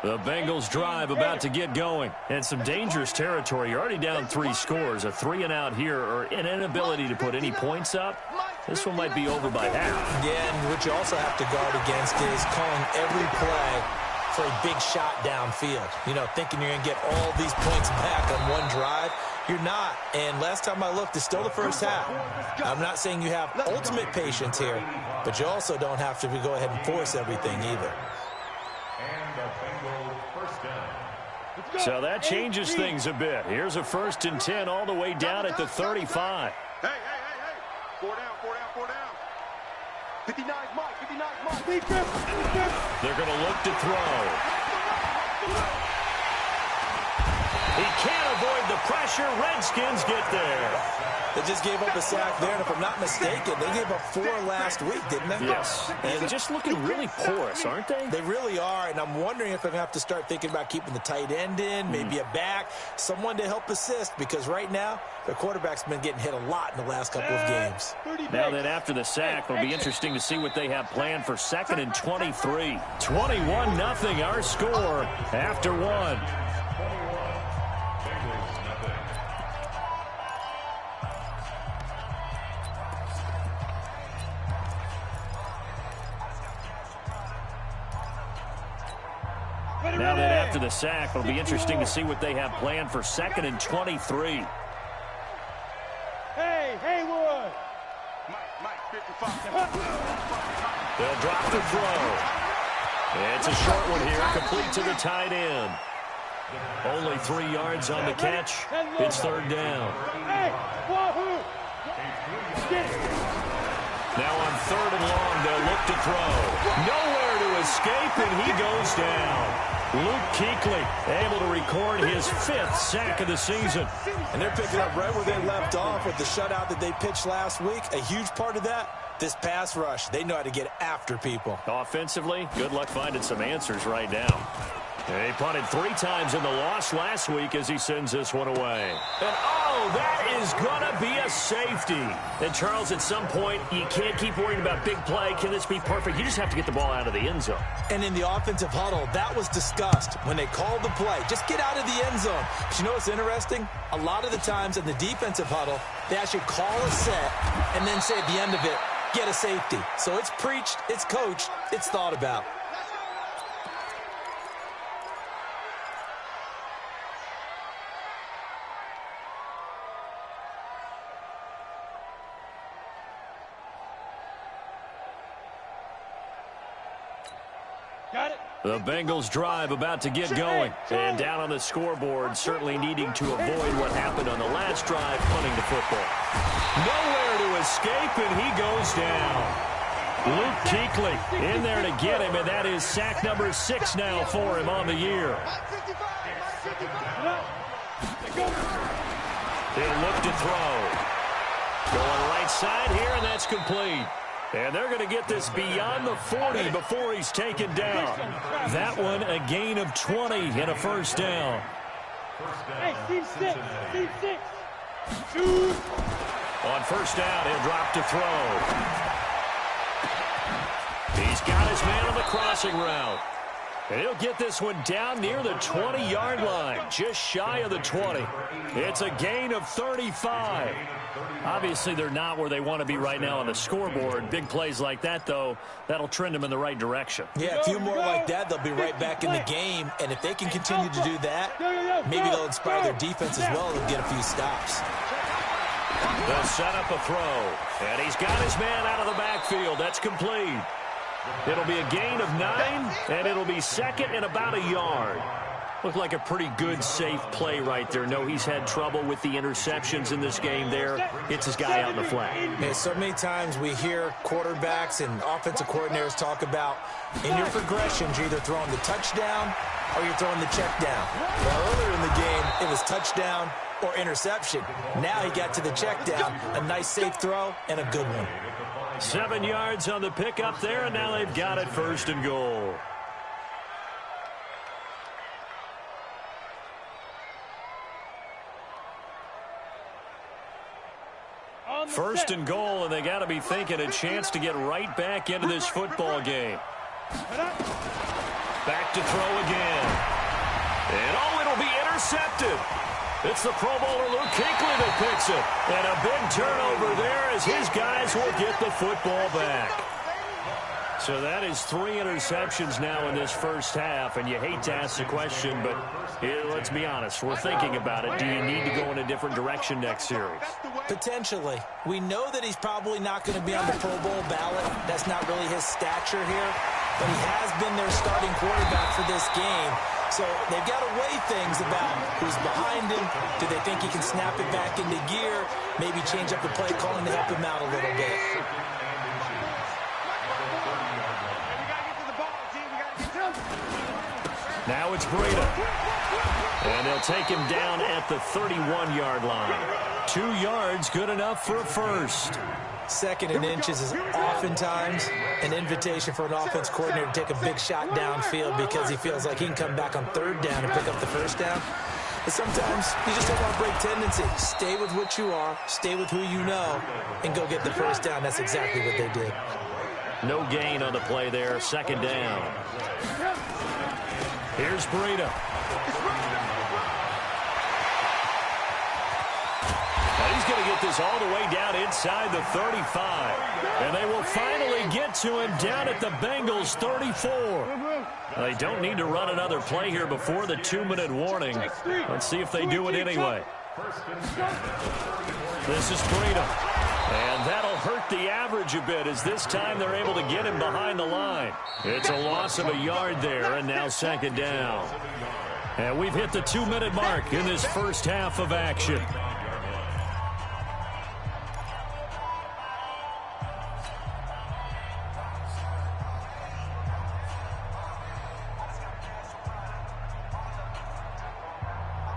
The Bengals drive about to get going. And some dangerous territory. You're already down 3 scores. A 3-and-out here or an inability to put any points up. This one might be over by half. Yeah, and what you also have to guard against is calling every play for a big shot downfield. You know, thinking you're going to get all these points back on one drive. You're not. And last time I looked, it's still the first half. I'm not saying you have ultimate patience here, but you also don't have to go ahead and force everything either. So that changes things a bit. Here's a 1st and 10 all the way down at the 35. Hey. 4 down. 59 Mike. They're going to look to throw. He can't avoid the pressure. Redskins get there. They just gave up a sack there, and if I'm not mistaken, they gave up 4 last week, didn't they? Yes, and just looking really porous, aren't they? They really are, and I'm wondering if they're going to have to start thinking about keeping the tight end in, maybe a back, someone to help assist, because right now, their quarterback's been getting hit a lot in the last couple of games. Now that after the sack, it'll be interesting to see what they have planned for 2nd and 23. 21-0 our score after 1. Now that after the sack, it'll be interesting to see what they have planned for 2nd and 23. Hey, Haywood! Mike, 55. They'll drop the throw. It's a short one here, complete to the tight end. Only 3 yards on the catch. It's 3rd down. Hey, wahoo! Now on 3rd and long, they'll look to throw. Nowhere to escape, and he goes down. Luke Kuechly able to record his 5th sack of the season. And they're picking up right where they left off with the shutout that they pitched last week. A huge part of that, this pass rush. They know how to get after people. Offensively, good luck finding some answers right now. He punted 3 times in the loss last week as he sends this one away. And, oh, that is going to be a safety. And, Charles, at some point, you can't keep worrying about big play. Can this be perfect? You just have to get the ball out of the end zone. And in the offensive huddle, that was discussed when they called the play. Just get out of the end zone. But you know what's interesting? A lot of the times in the defensive huddle, they actually call a set and then say at the end of it, get a safety. So it's preached, it's coached, it's thought about. The Bengals drive about to get going. And down on the scoreboard, certainly needing to avoid what happened on the last drive, punting the football. Nowhere to escape, and he goes down. Luke Kuechly in there to get him, and that is sack number 6 now for him on the year. He'll look to throw. Going right side here, and that's complete. And they're going to get this beyond the 40 before he's taken down. That one, a gain of 20 and a 1st down. Hey, C6. On 1st down, he'll drop to throw. He's got his man on the crossing route. And he'll get this one down near the 20-yard line, just shy of the 20. It's a gain of 35. Obviously, they're not where they want to be right now on the scoreboard. Big plays like that, though, that'll trend them in the right direction. Yeah, a few more like that, they'll be right back in the game. And if they can continue to do that, maybe they'll inspire their defense as well and get a few stops. They'll set up a throw. And he's got his man out of the backfield. That's complete. It'll be a gain of 9, and it'll be 2nd and about a yard. Looked like a pretty good, safe play right there. No, he's had trouble with the interceptions in this game there. Gets his guy out in the flat. Yeah, so many times we hear quarterbacks and offensive coordinators talk about in your progressions, you're either throwing the touchdown or you're throwing the check down. Well, earlier in the game, it was touchdown or interception. Now he got to the check down, a nice safe throw, and a good one. 7 yards on the pickup there, and now they've got it 1st and goal. First and goal, and they got to be thinking a chance to get right back into this football game. Back to throw again. And, oh, it'll be intercepted. It's the Pro Bowler Luke Kuechly that picks it. And a big turnover there as his guys will get the football back. So that is 3 interceptions now in this first half. And you hate to ask the question, but let's be honest. We're thinking about it. Do you need to go in a different direction next series? Potentially. We know that he's probably not going to be on the Pro Bowl ballot. That's not really his stature here. But he has been their starting quarterback for this game. So they've got to weigh things about who's behind him. Do they think he can snap it back into gear? Maybe change up the play calling to help him out a little bit. Now it's Breida. And they'll take him down at the 31-yard line. 2 yards, good enough for a first. 2nd and inches is oftentimes an invitation for an offense coordinator to take a big shot downfield because he feels like he can come back on 3rd down and pick up the first down. But sometimes you just don't want to break tendency. Stay with what you are, stay with who you know, and go get the first down. That's exactly what they did. No gain on the play there, 2nd down. Here's Breida. He's going to get this all the way down inside the 35. And they will finally get to him down at the Bengals 34. They don't need to run another play here before the 2-minute warning. Let's see if they do it anyway. This is Breida. And that'll hurt the average a bit as this time they're able to get him behind the line. It's a loss of a yard there, and now 2nd down. And we've hit the 2-minute mark in this first half of action.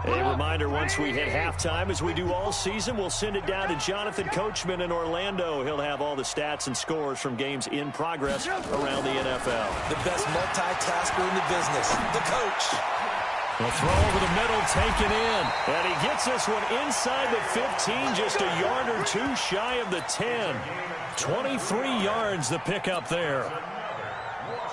A reminder, once we hit halftime, as we do all season, we'll send it down to Jonathan Coachman in Orlando. He'll have all the stats and scores from games in progress around the NFL. The best multitasker in the business, the coach. A throw over the middle, taken in. And he gets this one inside the 15, just a yard or 2 shy of the 10. 23 yards the pickup there.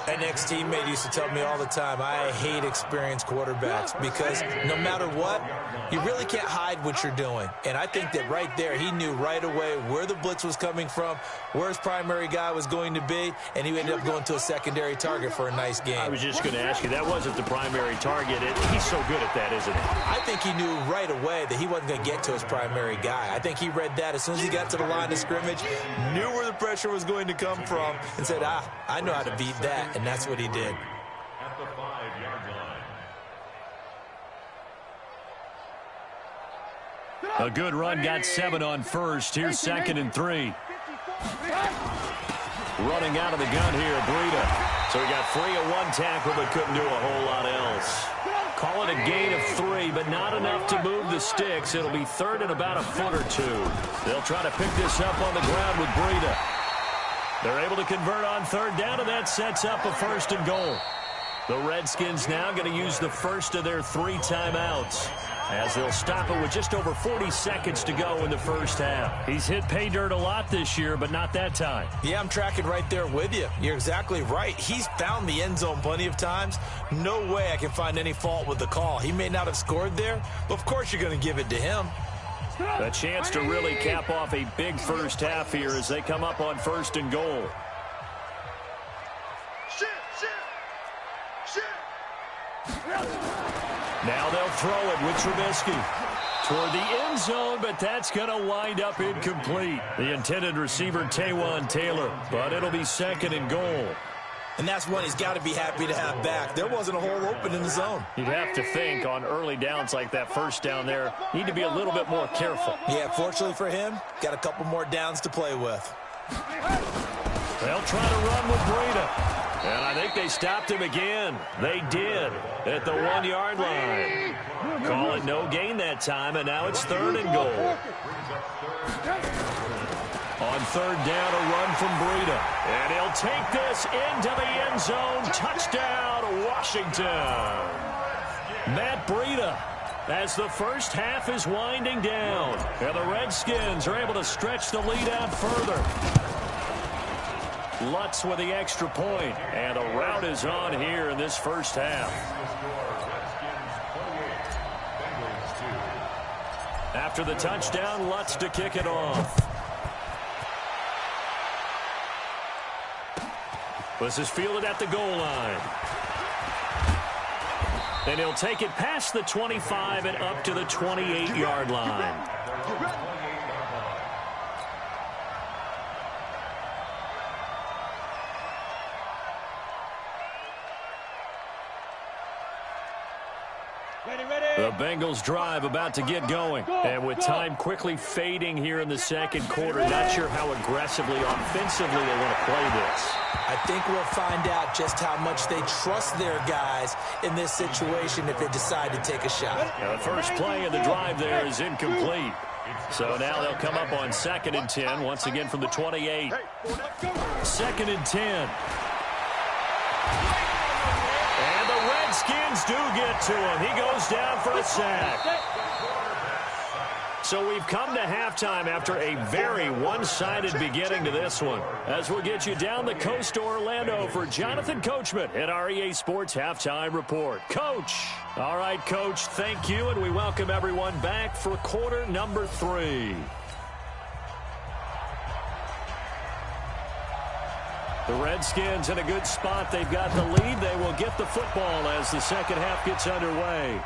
An ex-teammate used to tell me all the time, I hate experienced quarterbacks because no matter what, you really can't hide what you're doing. And I think that right there, he knew right away where the blitz was coming from, where his primary guy was going to be, and he ended up going to a secondary target for a nice game. I was just going to ask you, that wasn't the primary target. He's so good at that, isn't he? I think he knew right away that he wasn't going to get to his primary guy. I think he read that as soon as he got to the line of scrimmage, knew where the pressure was going to come from, and said, I know how to beat that. And that's what he did. At the 5-yard line. A good run, got 7 on first. Here's 2nd and 3. Running out of the gun here, Breida. So he got free of 1 tackle, but couldn't do a whole lot else. Call it a gain of 3, but not enough to move the sticks. It'll be 3rd and about a foot or 2. They'll try to pick this up on the ground with Breida. They're able to convert on 3rd down, and that sets up a 1st and goal. The Redskins now going to use the first of their 3 timeouts as they'll stop it with just over 40 seconds to go in the first half. He's hit pay dirt a lot this year, but not that time. Yeah, I'm tracking right there with you. You're exactly right. He's found the end zone plenty of times. No way I can find any fault with the call. He may not have scored there, but of course you're going to give it to him. A chance to really cap off a big first half here as they come up on 1st and goal. Now they'll throw it with Trubisky toward the end zone, but that's going to wind up incomplete. The intended receiver, Taywan Taylor, but it'll be 2nd and goal. And that's one he's got to be happy to have back. There wasn't a hole open in the zone. You'd have to think on early downs like that first down there, need to be a little bit more careful. Yeah, fortunately for him, got a couple more downs to play with. They'll try to run with Breida. And I think they stopped him again. They did at the 1-yard line. Call it no gain that time, and now it's 3rd and goal. On 3rd down, a run from Breida. And he'll take this into the end zone. Touchdown, Washington. Matt Breida, as the first half is winding down. And the Redskins are able to stretch the lead out further. Lutz with the extra point, and a rout is on here in this first half. After the touchdown, Lutz to kick it off. This is fielded at the goal line. And he'll take it past the 25 and up to the 28-yard line. The Bengals drive about to get going. And with time quickly fading here in the second quarter, not sure how aggressively, offensively they want to play this. I think we'll find out just how much they trust their guys in this situation if they decide to take a shot. Now the first play of the drive there is incomplete. So now they'll come up on 2nd and 10, once again from the 28. 2nd and 10. And the Redskins do get to him. He goes down for a sack. So we've come to halftime after a very one-sided beginning to this one. As we'll get you down the coast to Orlando for Jonathan Coachman at our EA Sports Halftime Report. Coach. All right, Coach, thank you, and we welcome everyone back for quarter number 3. The Redskins in a good spot. They've got the lead. They will get the football as the second half gets underway.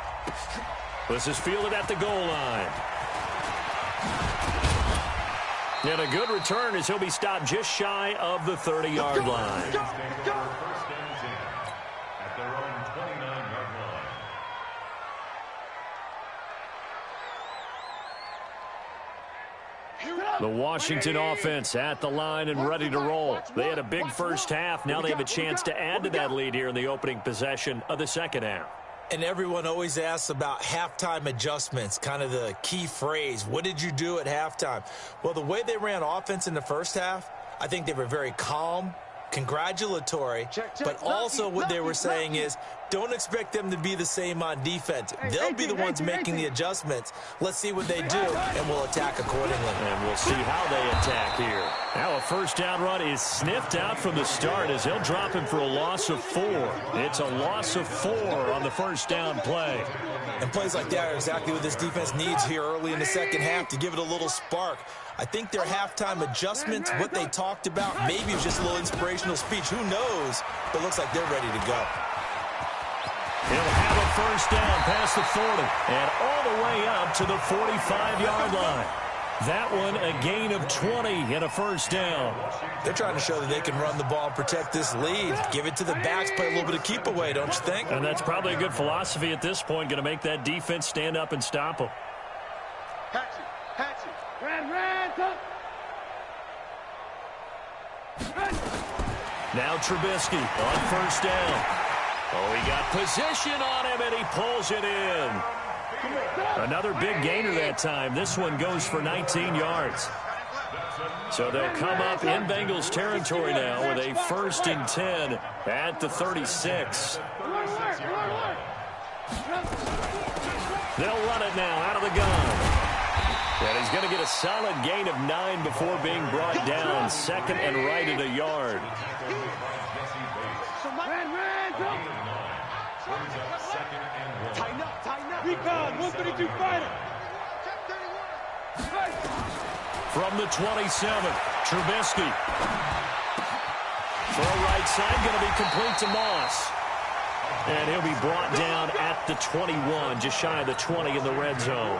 This is fielded at the goal line. And a good return as he'll be stopped just shy of the 30-yard line. First and 10 at their own 29-yard line. The Washington offense at the line and ready to roll. They had a big first half. Now they have a chance to add to that lead here in the opening possession of the second half. And everyone always asks about halftime adjustments, kind of the key phrase. What did you do at halftime? Well, the way they ran offense in the first half, I think they were very calm, congratulatory, but also what they were saying is don't expect them to be the same on defense. They'll be the ones making the adjustments. Let's see what they do, and we'll attack accordingly. And we'll see how they attack here. Now a first down run is sniffed out from the start as they'll drop him for a loss of 4. It's a loss of 4 on the first down play. And plays like that are exactly what this defense needs here early in the second half to give it a little spark. I think their halftime adjustments, what they talked about, maybe it was just a little inspirational speech. Who knows? But it looks like they're ready to go. He'll have a first down past the 40 and all the way up to the 45-yard line. That one a gain of 20 and a first down. They're trying to show that they can run the ball and protect this lead. Give it to the backs, play a little bit of keep away, don't you think? And that's probably a good philosophy at this point, going to make that defense stand up and stop them. Now Trubisky on first down. Oh, he got position on him, and he pulls it in. Another big gainer that time. This one goes for 19 yards. So they'll come up in Bengals territory now with a 1st and 10 at the 36. They'll run it now out of the gun. And he's going to get a solid gain of 9 before being brought down. 2nd and right at a yard. Recon, 132 fighter. From the 27, Trubisky. Throw right side, going to be complete to Moss. And he'll be brought down at the 21, just shy of the 20 in the red zone.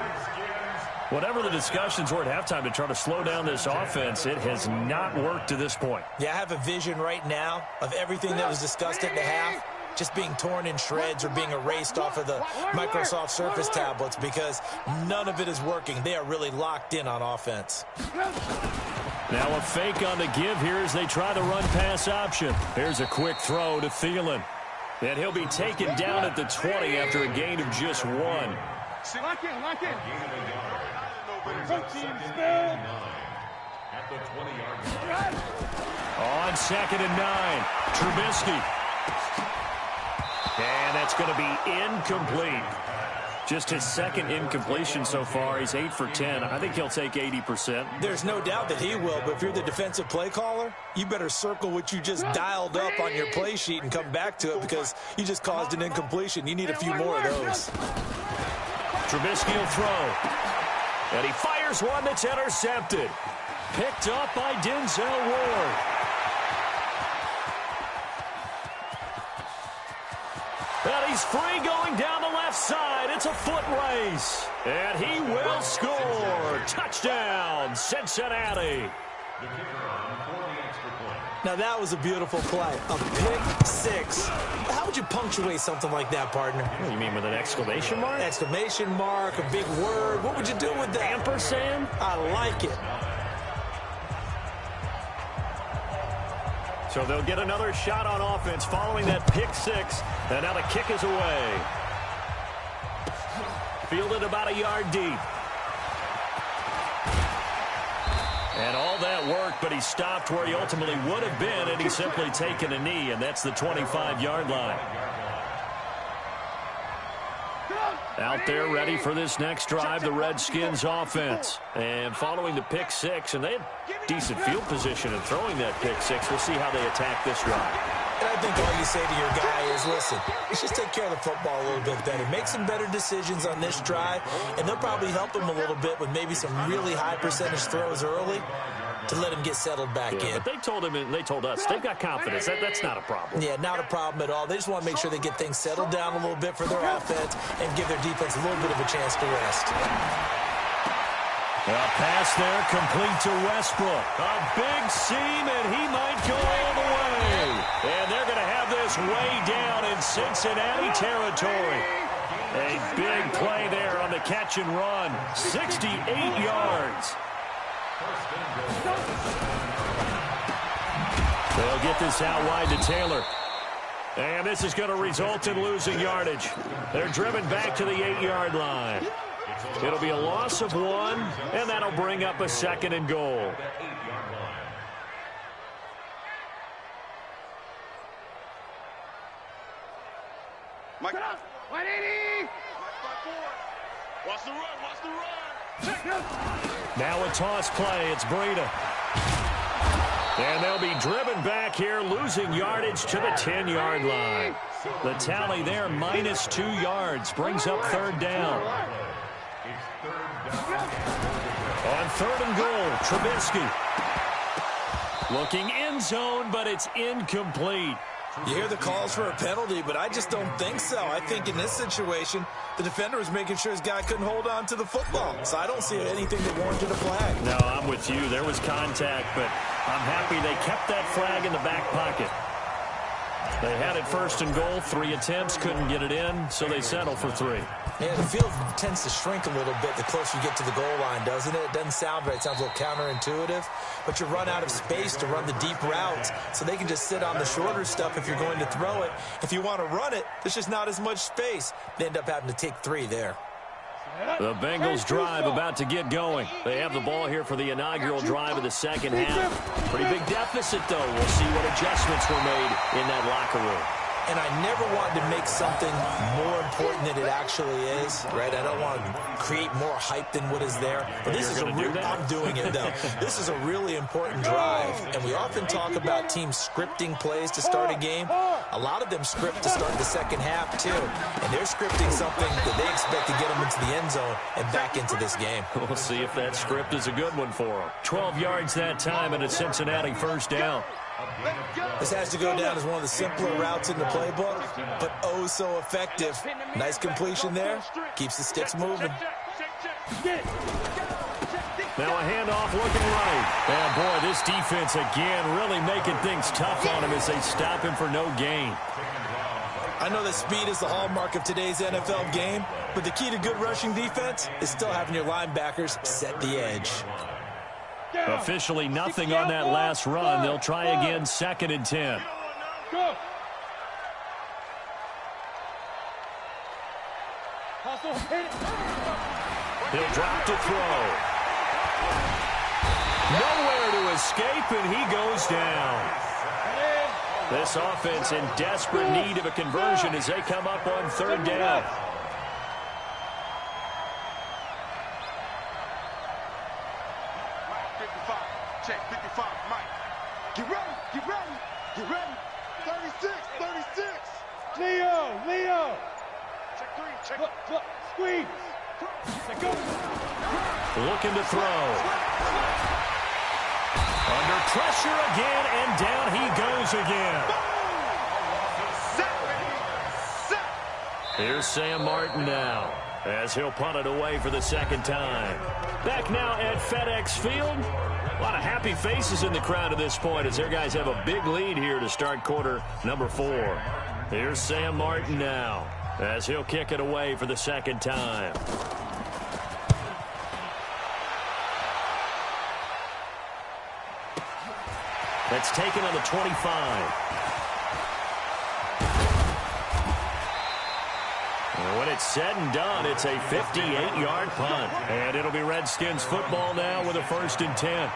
Whatever the discussions were at halftime to try to slow down this offense, it has not worked to this point. Yeah, I have a vision right now of everything that was discussed at the half just being torn in shreds or being erased off of the Microsoft Surface tablets because none of it is working. They are really locked in on offense. Now a fake on the give here as they try the run-pass option. Here's a quick throw to Thielen. And he'll be taken down at the 20 after a gain of just 1. Lock in, lock in. At the 20-yard line. On 2nd and 9, Trubisky. And that's going to be incomplete. Just his second incompletion so far. He's 8 for 10. I think he'll take 80%. There's no doubt that he will, but if you're the defensive play caller, you better circle what you just dialed up on your play sheet and come back to it because you just caused an incompletion. You need a few more of those. Trubisky will throw. And he fires one that's intercepted. Picked up by Denzel Ward. And he's free going down the left side. It's a foot race. And he will score. Touchdown, Cincinnati. Now, that was a beautiful play. A pick six. How would you punctuate something like that, partner? What do you mean, with an exclamation mark? Exclamation mark, a big word. What would you do with that? Ampersand? I like it. So they'll get another shot on offense following that pick six. And now the kick is away. Fielded about a yard deep. And all that worked, but he stopped where he ultimately would have been, and he's simply taken a knee, and that's the 25-yard line. Out there ready for this next drive, the Redskins offense. And following the pick six, and they had decent field position in throwing that pick six. We'll see how they attack this drive. And I think all you say to your guy is, listen, let's just take care of the football a little bit better. Make some better decisions on this drive, and they'll probably help him a little bit with maybe some really high percentage throws early to let him get settled back in. But they told him, and they told us, they've got confidence. That's not a problem. Yeah, not a problem at all. They just want to make sure they get things settled down a little bit for their offense and give their defense a little bit of a chance to rest. A pass there, complete to Westbrook. A big seam, and he might go all the way. And they're going to have this way down in Cincinnati territory. A big play there on the catch and run. 68 yards. They'll get this out wide to Taylor. And this is going to result in losing yardage. They're driven back to the 8-yard line. It'll be a loss of 1, and that'll bring up a 2nd and goal. Mike, 180. Watch the run. Now a toss play. It's Breida. And they'll be driven back here, losing yardage to the 10-yard line. The tally there, minus 2 yards, brings up 3rd down. On 3rd and goal, Trubisky. Looking end zone, but it's incomplete. You hear the calls for a penalty, but I just don't think so. I think in this situation, the defender was making sure his guy couldn't hold on to the football. So I don't see anything that warranted a flag. No, I'm with you. There was contact, but I'm happy they kept that flag in the back pocket. They had it 1st and goal, 3 attempts, couldn't get it in, so they settle for 3. Yeah, the field tends to shrink a little bit the closer you get to the goal line, doesn't it? It doesn't sound right. It sounds a little counterintuitive. But you run out of space to run the deep routes, so they can just sit on the shorter stuff if you're going to throw it. If you want to run it, there's just not as much space. They end up having to take 3 there. The Bengals drive about to get going. They have the ball here for the inaugural drive of the 2nd half. Pretty big deficit, though. We'll see what adjustments were made in that locker room. And I never wanted to make something more important than it actually is, right? I don't want to create more hype than what is there. But this is a real, I'm doing it, though. This is a really important drive. And we often talk about teams scripting plays to start a game. A lot of them script to start the 2nd half, too. And they're scripting something that they expect to get them into the end zone and back into this game. We'll see if that script is a good one for them. 12 yards that time and a Cincinnati 1st down. This has to go down as one of the simpler routes in the playbook, but oh so effective. Nice completion there. Keeps the sticks moving. Now a handoff looking right. And boy, this defense again really making things tough on him as they stop him for no gain. I know that speed is the hallmark of today's NFL game, but the key to good rushing defense is still having your linebackers set the edge. Officially nothing on that last run. They'll try again, 2nd and 10. He'll drop to throw. Nowhere to escape, and he goes down. This offense in desperate need of a conversion as they come up on 3rd down. Leo. Check three. Check. Look. Squeeze. Go. Looking to throw. Under pressure again, and down he goes again. Here's Sam Martin now, as he'll punt it away for the second time. Back now at FedEx Field. A lot of happy faces in the crowd at this point as their guys have a big lead here to start quarter number 4. Here's Sam Martin now, as he'll kick it away for the second time. That's taken on the 25. And when it's said and done, it's a 58-yard punt. And it'll be Redskins football now with a 1st and 10.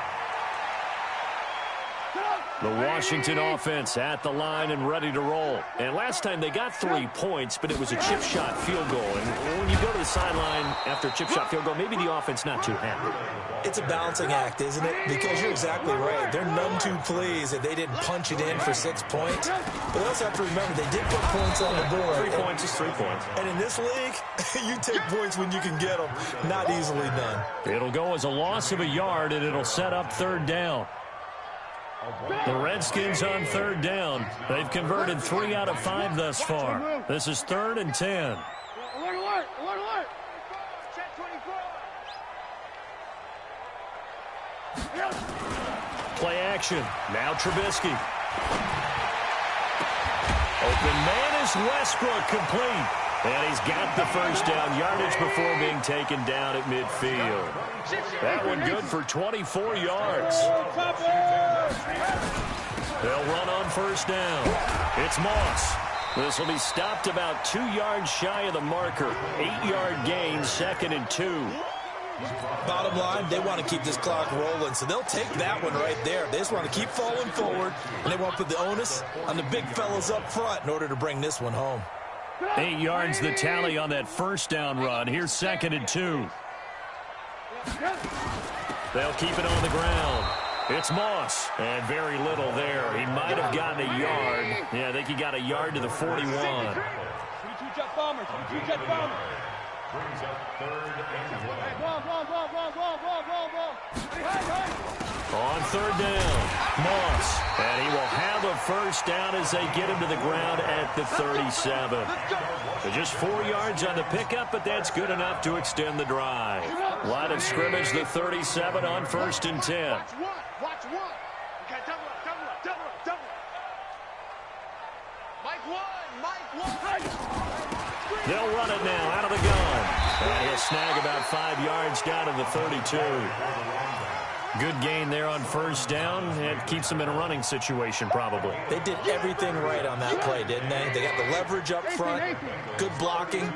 The Washington offense at the line and ready to roll. And last time they got 3 points, but it was a chip shot field goal. And when you go to the sideline after a chip shot field goal, maybe the offense not too happy. It's a balancing act, isn't it? Because you're exactly right. They're none too pleased that they didn't punch it in for 6 points. But they also have to remember they did put points on the board. 3 points is 3 points. And in this league, you take points when you can get them. Not easily done. It'll go as a loss of a yard, and it'll set up 3rd down. The Redskins on 3rd down. They've converted 3 out of 5 thus far. This is 3rd and 10. Alert. Play action. Now Trubisky. Open man is Westbrook, complete. And he's got the first down yardage before being taken down at midfield. That one good for 24 yards. They'll run on 1st down. It's Moss. This will be stopped about 2 yards shy of the marker. 8-yard gain, 2nd and 2. Bottom line, they want to keep this clock rolling, so they'll take that one right there. They just want to keep falling forward, and they want to put the onus on the big fellas up front in order to bring this one home. 8 yards the tally on that 1st down run. Here's 2nd and 2. They'll keep it on the ground. It's Moss, and very little there. He might have gotten a yard. Yeah, I think he got a yard to the 41. 22-jet bomber. Brings up 3rd and 1. On 3rd down, Moss. And he will have a 1st down as they get him to the ground at the 37. So just 4 yards on the pickup, but that's good enough to extend the drive. Line of scrimmage, the 37 on 1st and 10. Watch one. Okay, double up. Mike one. They'll run it now out of the gun. And he'll snag about 5 yards down to the 32. Good gain there on 1st down. It keeps them in a running situation, probably. They did everything right on that play, didn't they? They got the leverage up front, good blocking,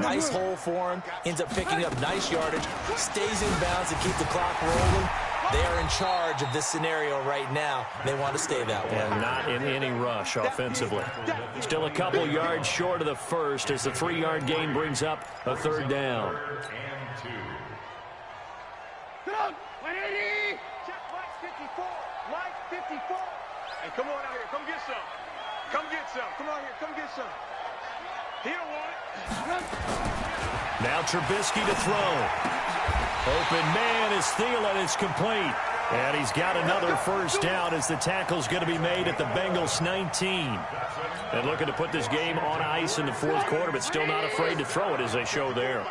nice hole for him, ends up picking up nice yardage, stays in bounds to keep the clock rolling. They are in charge of this scenario right now. They want to stay that way. And not in any rush offensively. Still a couple yards short of the 1st as the 3-yard gain brings up a 3rd down. 180. Check Mike 54. Hey, come on out here. Come get some. Come on here. Come get some. He don't want it. Now Trubisky to throw. Open man is Thielen. It's complete. And he's got another 1st down as the tackle's going to be made at the Bengals 19. And looking to put this game on ice in the 4th quarter, but still not afraid to throw it as they show there.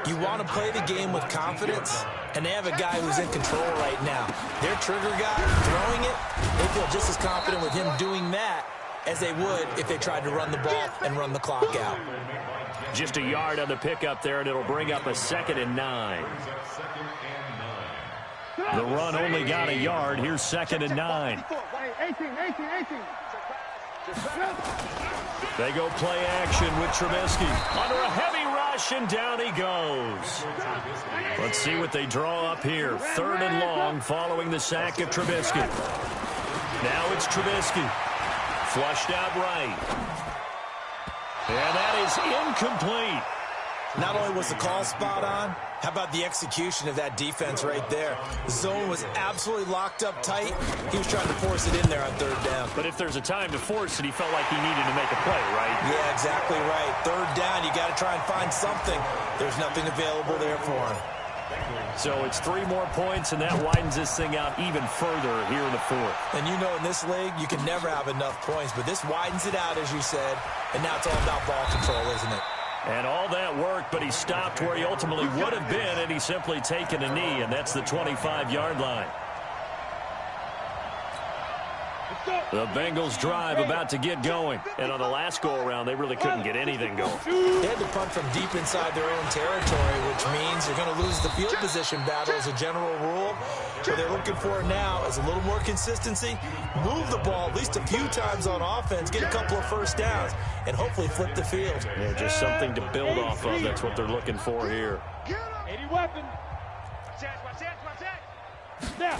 You want to play the game with confidence, and they have a guy who's in control right now. Their trigger guy throwing it, they feel just as confident with him doing that as they would if they tried to run the ball and run the clock out. Just a yard on the pickup there, and it'll bring up a 2nd and 9. The run only got a yard. Here's 2nd and 9. 18. They go play action with Trubisky. Under a heavy rush, and down he goes. Let's see what they draw up here. 3rd and long following the sack of Trubisky. Now it's Trubisky. Flushed out right. And that is incomplete. Not only was the call spot on, how about the execution of that defense right there? The zone was absolutely locked up tight. He was trying to force it in there on third down. But if there's a time to force it, he felt like he needed to make a play, right? Yeah, exactly right. Third down, you got to try and find something. There's nothing available there for him. So it's 3 more points, and that widens this thing out even further here in the fourth. And you know in this league, you can never have enough points, but this widens it out, as you said, and now it's all about ball control, isn't it? And all that worked, but he stopped where he ultimately would have been, and he's simply taken a knee, and that's the 25-yard line. The Bengals drive about to get going. And on the last go-around, they really couldn't get anything going. They had to punt from deep inside their own territory, which means they're going to lose the field position battle as a general rule. What they're looking for now is a little more consistency, move the ball at least a few times on offense, get a couple of first downs, and hopefully flip the field. Yeah, just something to build off of. That's what they're looking for here. 80 weapon. Snap.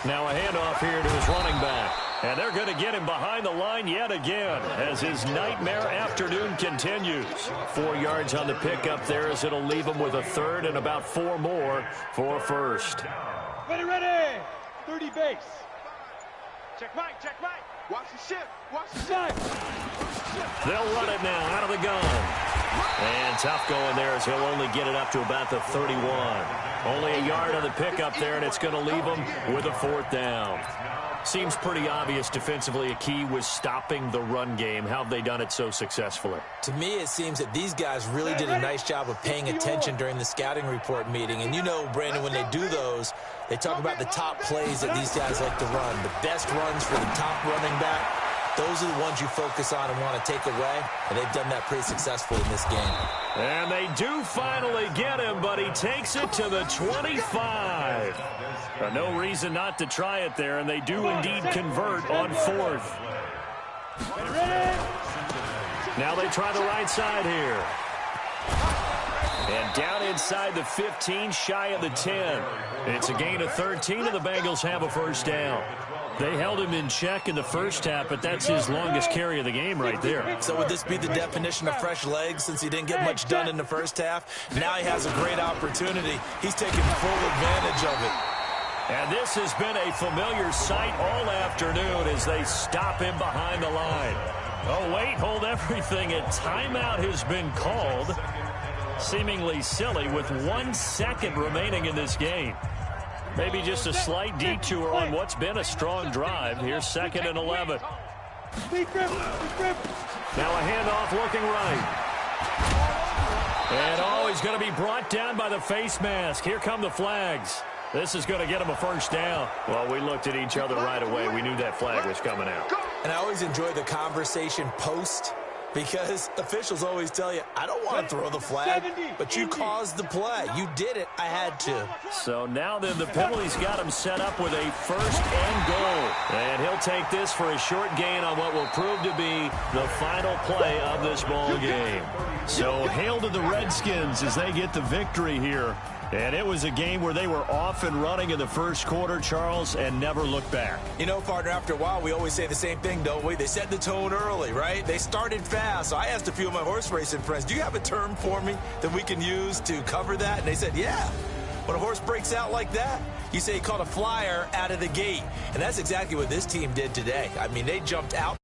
Now a handoff here to his running back. And they're going to get him behind the line yet again as his nightmare afternoon continues. 4 yards on the pickup there as it'll leave him with a third and about 4 more for first. Ready. 30 base. Check Mike. Watch the ship. Watch the ship. They'll run it now out of the gun. And tough going there as he'll only get it up to about the 31. Only a yard on the pickup there, and it's going to leave him with a 4th down. Seems pretty obvious defensively a key was stopping the run game. How have they done it so successfully? To me, it seems that these guys really did a nice job of paying attention during the scouting report meeting. And you know, Brandon, when they do those, they talk about the top plays that these guys like to run. The best runs for the top running back. Those are the ones you focus on and want to take away, and they've done that pretty successfully in this game. And they do finally get him, but he takes it to the 25. No reason not to try it there, and they do indeed convert on 4th. Now they try the right side here. And down inside the 15, shy of the 10. It's a gain of 13, and the Bengals have a first down. They held him in check in the first half, but that's his longest carry of the game right there. So would this be the definition of fresh legs since he didn't get much done in the first half? Now he has a great opportunity. He's taking full advantage of it. And this has been a familiar sight all afternoon as they stop him behind the line. Oh, wait, hold everything. A timeout has been called. Seemingly silly with 1 second remaining in this game. Maybe just a slight detour on what's been a strong drive. Here's 2nd and 11. Now a handoff looking right. And he's going to be brought down by the face mask. Here come the flags. This is going to get him a first down. Well, we looked at each other right away. We knew that flag was coming out. And I always enjoy the conversation post, because officials always tell you, I don't want to throw the flag, but you caused the play. You did it. I had to. So now then the penalty's got him set up with a 1st and goal. And he'll take this for a short gain on what will prove to be the final play of this ball game. So hail to the Redskins as they get the victory here. And it was a game where they were off and running in the first quarter, Charles, and never looked back. You know, partner, after a while, we always say the same thing, don't we? They set the tone early, right? They started fast. So I asked a few of my horse racing friends, do you have a term for me that we can use to cover that? And they said, yeah. When a horse breaks out like that, you say he caught a flyer out of the gate. And that's exactly what this team did today. I mean, they jumped out